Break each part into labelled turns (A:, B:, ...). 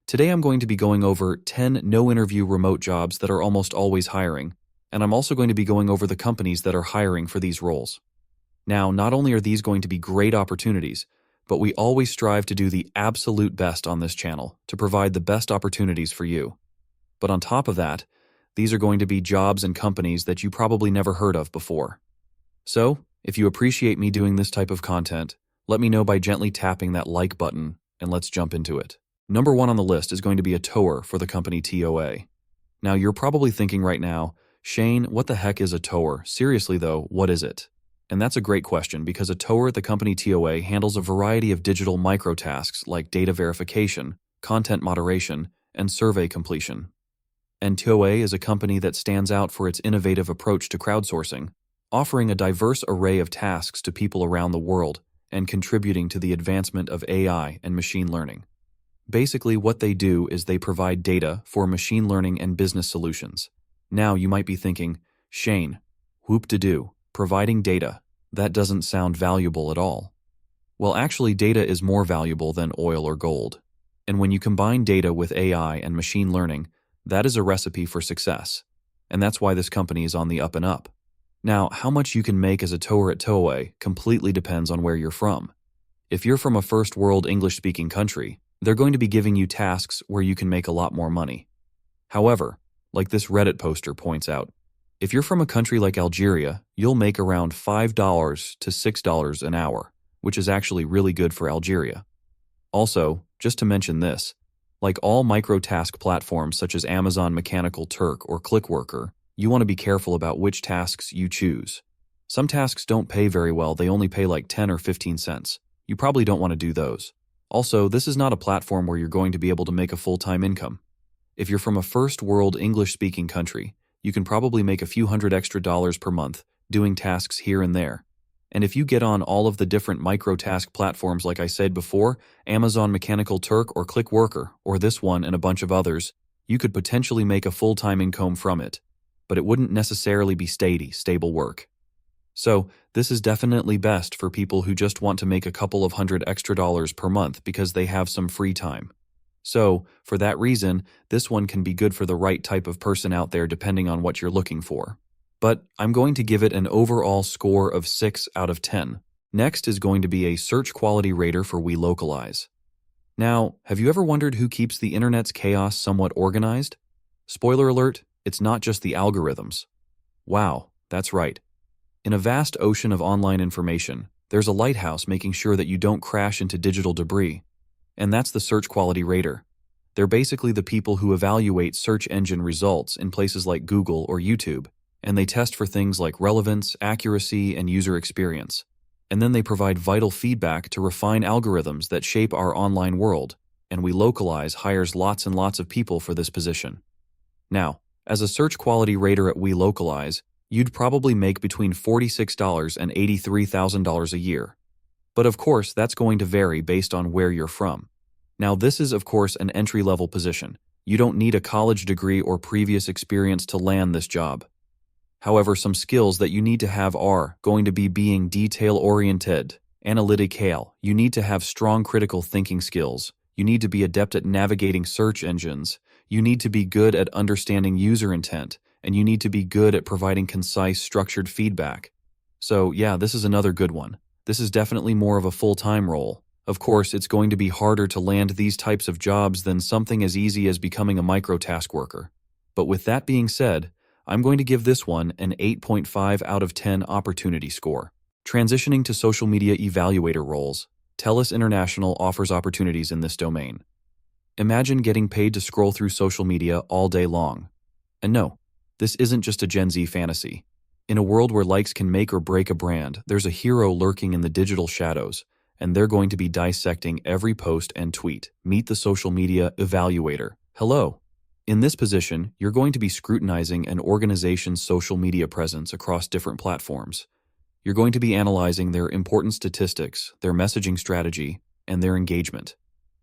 A: Today I'm going to be going over 10 no-interview remote jobs that are almost always hiring, and I'm also going to be going over the companies that are hiring for these roles. Now, not only are these going to be great opportunities, but we always strive to do the absolute best on this channel to provide the best opportunities for you. But on top of that, these are going to be jobs and companies that you probably never heard of before. So, if you appreciate me doing this type of content, let me know by gently tapping that like button, and let's jump into it. Number 1 on the list is going to be a tower for the company TOA. Now, you're probably thinking right now, Shane, what the heck is a tower? Seriously though, what is it? And that's a great question because a tower at the company TOA handles a variety of digital microtasks like data verification, content moderation, and survey completion. And TOA is a company that stands out for its innovative approach to crowdsourcing, offering a diverse array of tasks to people around the world and contributing to the advancement of AI and machine learning. Basically, what they do is they provide data for machine learning and business solutions. Now, you might be thinking, Shane, whoop-de-doo, providing data, that doesn't sound valuable at all. Well, actually, data is more valuable than oil or gold. And when you combine data with AI and machine learning, that is a recipe for success. And that's why this company is on the up and up. Now, how much you can make as a tower at TOA completely depends on where you're from. If you're from a first world English-speaking country, they're going to be giving you tasks where you can make a lot more money. However, like this Reddit poster points out, if you're from a country like Algeria, you'll make around $5 to $6 an hour, which is actually really good for Algeria. Also, just to mention this, like all microtask platforms such as Amazon Mechanical Turk or Clickworker, you want to be careful about which tasks you choose. Some tasks don't pay very well, they only pay like 10 or 15 cents. You probably don't want to do those. Also, this is not a platform where you're going to be able to make a full-time income. If you're from a first world English-speaking country, you can probably make a few hundred extra dollars per month doing tasks here and there. And if you get on all of the different microtask platforms like I said before, Amazon Mechanical Turk or Clickworker, or this one and a bunch of others, you could potentially make a full-time income from it. But it wouldn't necessarily be stable work. So, this is definitely best for people who just want to make a couple of hundred extra dollars per month because they have some free time. So, for that reason, this one can be good for the right type of person out there depending on what you're looking for. But I'm going to give it an overall score of 6 out of 10. Next is going to be a search quality rater for WeLocalize. Now, have you ever wondered who keeps the internet's chaos somewhat organized? Spoiler alert, it's not just the algorithms. Wow, that's right. In a vast ocean of online information, there's a lighthouse making sure that you don't crash into digital debris. And that's the search quality rater. They're basically the people who evaluate search engine results in places like Google or YouTube, and they test for things like relevance, accuracy, and user experience. And then they provide vital feedback to refine algorithms that shape our online world, and WeLocalize hires lots and lots of people for this position. Now, as a search quality rater at WeLocalize, you'd probably make between $46 and $83,000 a year. But of course, that's going to vary based on where you're from. Now, this is of course an entry-level position. You don't need a college degree or previous experience to land this job. However, some skills that you need to have are going to be being detail-oriented, analytical. You need to have strong critical thinking skills. You need to be adept at navigating search engines. You need to be good at understanding user intent. And you need to be good at providing concise, structured feedback. So yeah, this is another good one. This is definitely more of a full-time role. Of course, it's going to be harder to land these types of jobs than something as easy as becoming a microtask worker. But with that being said, I'm going to give this one an 8.5 out of 10 opportunity score. Transitioning to social media evaluator roles, TELUS International offers opportunities in this domain. Imagine getting paid to scroll through social media all day long. And no, this isn't just a Gen Z fantasy. In a world where likes can make or break a brand, there's a hero lurking in the digital shadows, and they're going to be dissecting every post and tweet. Meet the social media evaluator. Hello. In this position, you're going to be scrutinizing an organization's social media presence across different platforms. You're going to be analyzing their important statistics, their messaging strategy, and their engagement.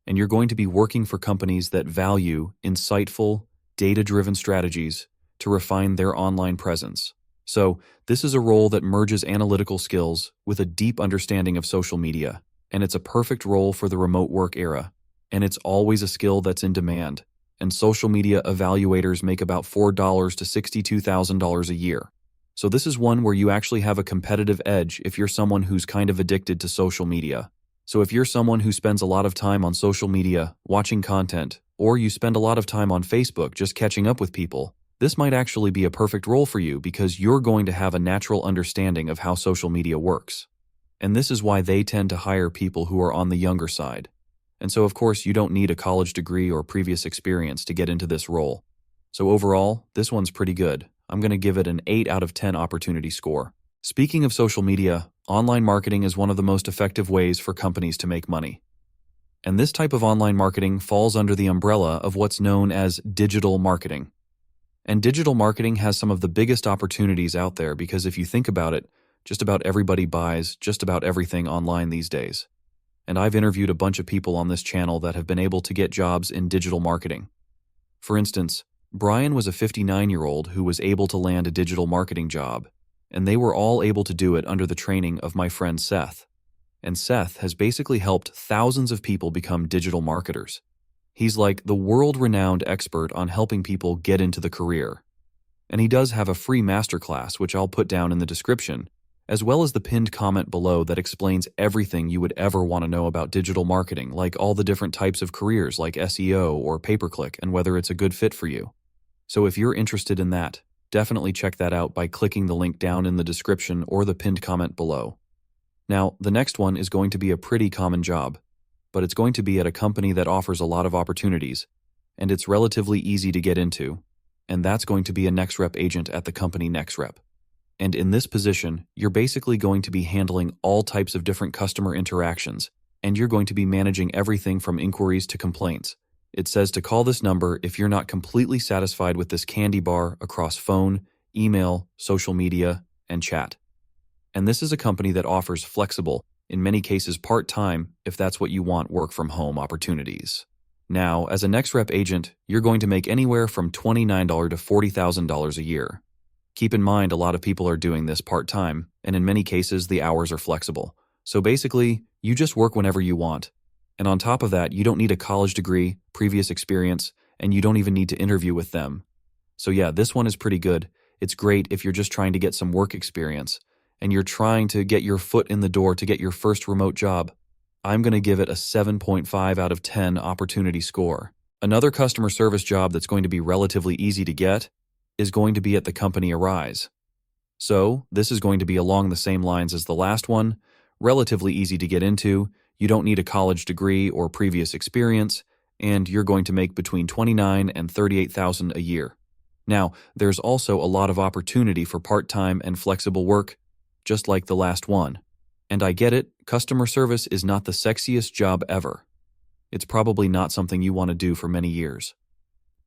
A: And you're going to be working for companies that value insightful, data-driven strategies to refine their online presence. So, this is a role that merges analytical skills with a deep understanding of social media, and it's a perfect role for the remote work era. and it's always a skill that's in demand. And social media evaluators make about $4 to $62,000 a year. So this is one where you actually have a competitive edge if you're someone who's kind of addicted to social media. So if you're someone who spends a lot of time on social media, watching content, or you spend a lot of time on Facebook just catching up with people, this might actually be a perfect role for you because you're going to have a natural understanding of how social media works. And this is why they tend to hire people who are on the younger side. And so, of course, you don't need a college degree or previous experience to get into this role. So overall, this one's pretty good. I'm going to give it an 8 out of 10 opportunity score. Speaking of social media, online marketing is one of the most effective ways for companies to make money. And this type of online marketing falls under the umbrella of what's known as digital marketing. And digital marketing has some of the biggest opportunities out there because if you think about it, just about everybody buys just about everything online these days. And I've interviewed a bunch of people on this channel that have been able to get jobs in digital marketing. For instance, Brian was a 59-year-old who was able to land a digital marketing job, and they were all able to do it under the training of my friend Seth. And Seth has basically helped thousands of people become digital marketers. He's like the world-renowned expert on helping people get into the career. And he does have a free masterclass, which I'll put down in the description, as well as the pinned comment below that explains everything you would ever want to know about digital marketing, like all the different types of careers like SEO or pay-per-click and whether it's a good fit for you. So if you're interested in that, definitely check that out by clicking the link down in the description or the pinned comment below. Now, the next one is going to be a pretty common job, but it's going to be at a company that offers a lot of opportunities, and it's relatively easy to get into, and that's going to be a NextRep agent at the company NextRep. And in this position, you're basically going to be handling all types of different customer interactions, and you're going to be managing everything from inquiries to complaints. It says to call this number if you're not completely satisfied with this candy bar across phone, email, social media, and chat. And this is a company that offers flexible, in many cases part-time, if that's what you want, work-from-home opportunities. Now, as a NextRep agent, you're going to make anywhere from $29,000 to $40,000 a year. Keep in mind, a lot of people are doing this part-time, and in many cases, the hours are flexible. So basically, you just work whenever you want. And on top of that, you don't need a college degree, previous experience, and you don't even need to interview with them. So yeah, this one is pretty good. It's great if you're just trying to get some work experience, and you're trying to get your foot in the door to get your first remote job. I'm going to give it a 7.5 out of 10 opportunity score. Another customer service job that's going to be relatively easy to get is going to be at the company Arise. So this is going to be along the same lines as the last one, relatively easy to get into. You don't need a college degree or previous experience, and you're going to make between $29,000 and $38,000 a year. Now, there's also a lot of opportunity for part-time and flexible work, just like the last one. And I get it, customer service is not the sexiest job ever. It's probably not something you want to do for many years.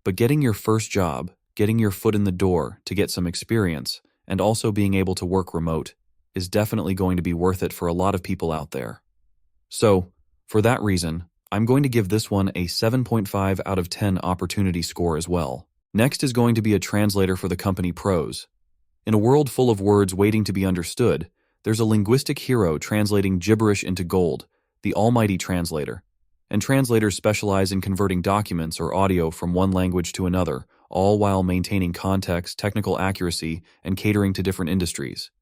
A: But getting your first job, getting your foot in the door to get some experience, and also being able to work remote is definitely going to be worth it for a lot of people out there. So, for that reason, I'm going to give this one a 7.5 out of 10 opportunity score as well. Next is going to be a translator for the company Pros. In a world full of words waiting to be understood, there's a linguistic hero translating gibberish into gold, the almighty translator. And translators specialize in converting documents or audio from one language to another, all while maintaining context, technical accuracy, and catering to different industries.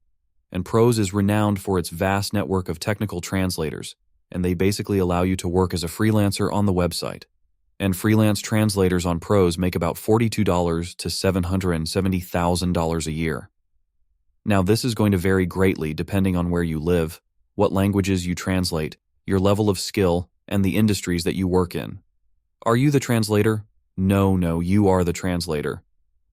A: And Pros is renowned for its vast network of technical translators, and they basically allow you to work as a freelancer on the website. And freelance translators on Pros make about $42,000 to $770,000 a year. Now, this is going to vary greatly depending on where you live, what languages you translate, your level of skill, and the industries that you work in. Are you the translator? No, you are the translator.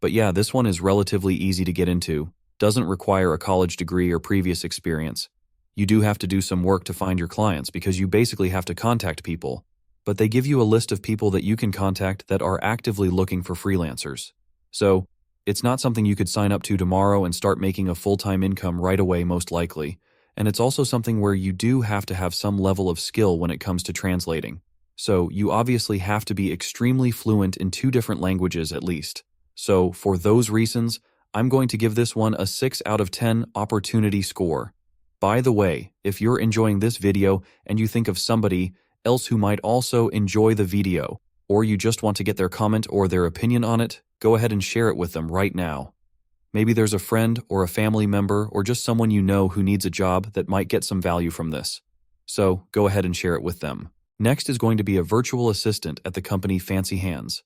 A: But yeah, this one is relatively easy to get into, doesn't require a college degree or previous experience. You do have to do some work to find your clients because you basically have to contact people, but they give you a list of people that you can contact that are actively looking for freelancers. So, it's not something you could sign up to tomorrow and start making a full-time income right away, most likely. And it's also something where you do have to have some level of skill when it comes to translating. So, you obviously have to be extremely fluent in 2 different languages at least. So, for those reasons, I'm going to give this one a 6 out of 10 opportunity score. By the way, if you're enjoying this video and you think of somebody, else who might also enjoy the video, or you just want to get their comment or their opinion on it, go ahead and share it with them right now. Maybe there's a friend or a family member or just someone you know who needs a job that might get some value from this. So go ahead and share it with them. Next is going to be a virtual assistant at the company Fancy Hands.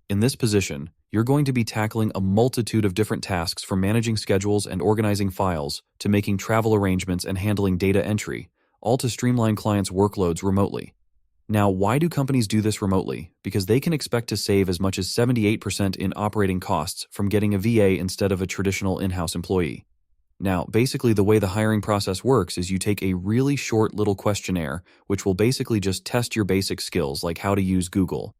A: In this position, you're going to be tackling a multitude of different tasks from managing schedules and organizing files to making travel arrangements and handling data entry, all to streamline clients' workloads remotely. Now, why do companies do this remotely? Because they can expect to save as much as 78% in operating costs from getting a VA instead of a traditional in-house employee. Now, basically the way the hiring process works is you take a really short little questionnaire, which will basically just test your basic skills like how to use Google.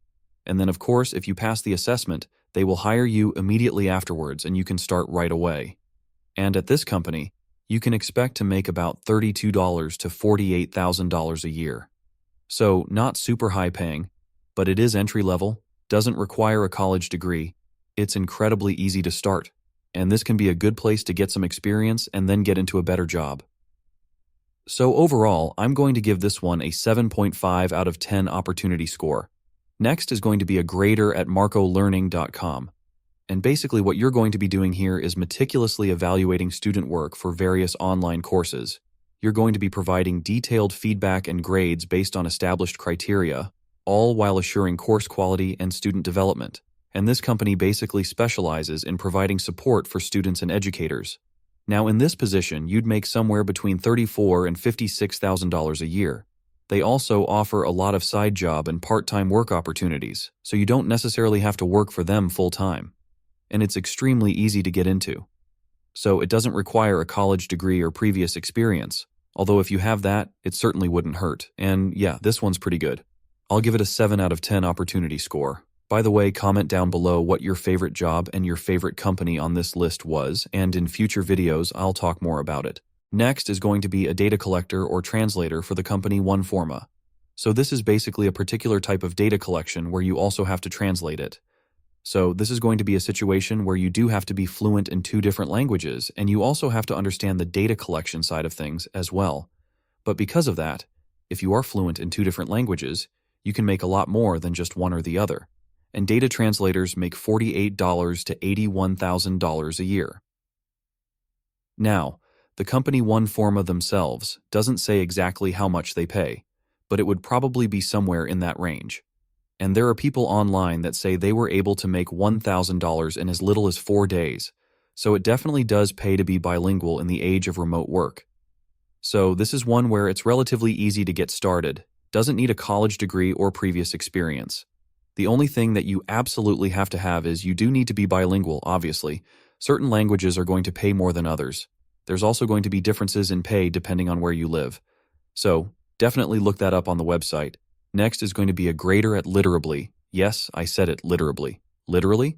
A: And then of course, if you pass the assessment, they will hire you immediately afterwards and you can start right away. And at this company, you can expect to make about $32,000 to $48,000 a year. So not super high paying, but it is entry level, doesn't require a college degree, it's incredibly easy to start, and this can be a good place to get some experience and then get into a better job. So overall, I'm going to give this one a 7.5 out of 10 opportunity score. Next is going to be a grader at marcolearning.com. And basically what you're going to be doing here is meticulously evaluating student work for various online courses. You're going to be providing detailed feedback and grades based on established criteria, all while assuring course quality and student development. And this company basically specializes in providing support for students and educators. Now in this position, you'd make somewhere between $34,000 and $56,000 a year. They also offer a lot of side job and part-time work opportunities, so you don't necessarily have to work for them full-time. And it's extremely easy to get into. So it doesn't require a college degree or previous experience, although if you have that, it certainly wouldn't hurt. And yeah, this one's pretty good. I'll give it a 7 out of 10 opportunity score. By the way, comment down below what your favorite job and your favorite company on this list was, and in future videos, I'll talk more about it. Next is going to be a data collector or translator for the company OneForma. So this is basically a particular type of data collection where you also have to translate it. So this is going to be a situation where you do have to be fluent in 2 different languages, and you also have to understand the data collection side of things as well. But because of that, if you are fluent in 2 different languages, you can make a lot more than just one or the other. And data translators make $48,000 to $81,000 a year. Now, the company OneForma themselves doesn't say exactly how much they pay, but it would probably be somewhere in that range. And there are people online that say they were able to make $1,000 in as little as 4 days, so it definitely does pay to be bilingual in the age of remote work. So this is one where it's relatively easy to get started, doesn't need a college degree or previous experience. The only thing that you absolutely have to have is you do need to be bilingual, obviously. Certain languages are going to pay more than others. There's also going to be differences in pay depending on where you live. So definitely look that up on the website. Next is going to be a grader at Literably. Yes, I said it, Literably. Literally?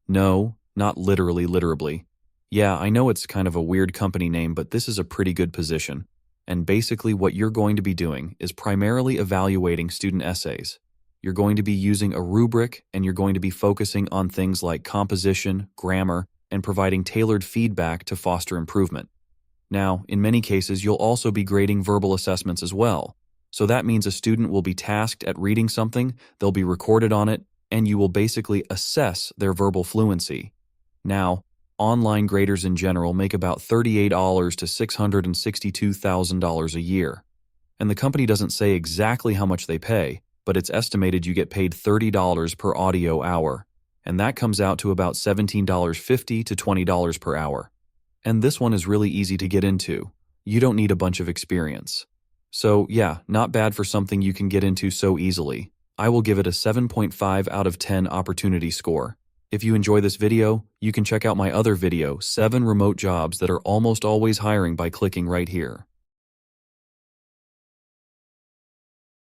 A: No, not literally. Yeah, I know it's kind of a weird company name, but this is a pretty good position. And basically what you're going to be doing is primarily evaluating student essays. You're going to be using a rubric, and you're going to be focusing on things like composition, grammar, and providing tailored feedback to foster improvement. Now, in many cases, you'll also be grading verbal assessments as well. So that means a student will be tasked at reading something, they'll be recorded on it, and you will basically assess their verbal fluency. Now, online graders in general make about $38,000 to $662,000 a year. And the company doesn't say exactly how much they pay, but it's estimated you get paid $30 per audio hour, and that comes out to about $17.50 to $20 per hour. And this one is really easy to get into. You don't need a bunch of experience. So yeah, not bad for something you can get into so easily. I will give it a 7.5 out of 10 opportunity score. If you enjoy this video, you can check out my other video, 7 remote jobs that are almost always hiring by clicking right here.